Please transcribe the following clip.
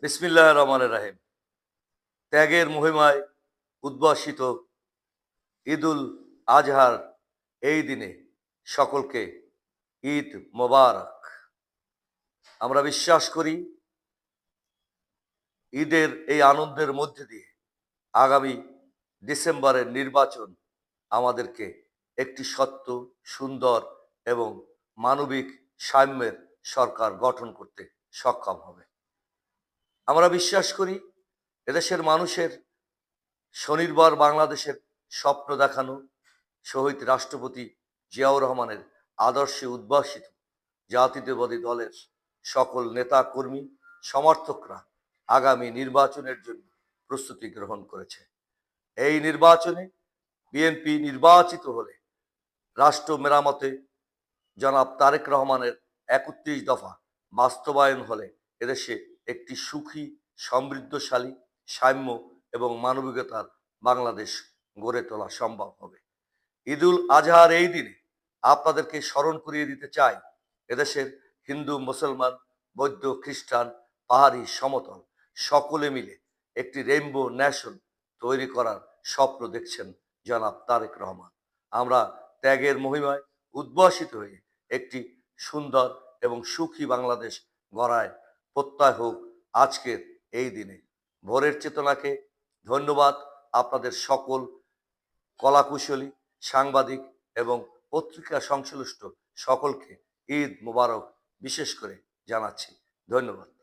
বিসমিল্লাহির রহমানির রহিম। ত্যাগের মহিমায় উদ্ভাসিত ঈদুল আজহার এই দিনে সকলকে ঈদ মোবারক। আমরা বিশ্বাস করি ঈদের এই আনন্দের মধ্যে দিয়ে আগামী ডিসেম্বরের নির্বাচন আমাদেরকে একটি সত্য, সুন্দর এবং মানবিক সাম্যের সরকার গঠন করতে সক্ষম হবে। আমরা বিশ্বাস করি এদেশের মানুষের স্বনির্ভর বাংলাদেশের স্বপ্ন দেখানো শহীদ রাষ্ট্রপতি জিয়াউর রহমানের আদর্শে উদ্ভাসিত জাতীয়তাবাদী দলের সকল নেতা কর্মী সমর্থকরা আগামী নির্বাচনের জন্য প্রস্তুতি গ্রহণ করেছে। এই নির্বাচনে বিএনপি নির্বাচিত হলে রাষ্ট্র মেরামতে জনাব তারেক রহমানের ৩১ দফা বাস্তবায়ন হলে এদেশে একটি সুখী, সমৃদ্ধশালী, সাম্য এবং মানবিকতার বাংলাদেশ গড়ে তোলা সম্ভব হবে। ঈদুল আজহার এই দিনে আপনাদেরকে স্মরণ করিয়ে দিতে চাই, এদেশের হিন্দু, মুসলমান, বৌদ্ধ, খ্রিস্টান, পাহাড়ি, সমতল সকলে মিলে একটি রেইনবো নেশন তৈরি করার স্বপ্ন দেখছেন জনাব তারেক রহমান। আমরা ত্যাগের মহিমায় উদ্ভাসিত হয়ে একটি সুন্দর এবং সুখী বাংলাদেশ গড়ায় প্রত্যয় হোক আজকের এই দিনে। ভোরের চেতনাকে ধন্যবাদ আপনাদের সকল কলাকুশলী, সাংবাদিক এবং পত্রিকা সংশ্লিষ্ট সকলকে ঈদ মোবারক বিশেষ করে জানাচ্ছি। ধন্যবাদ।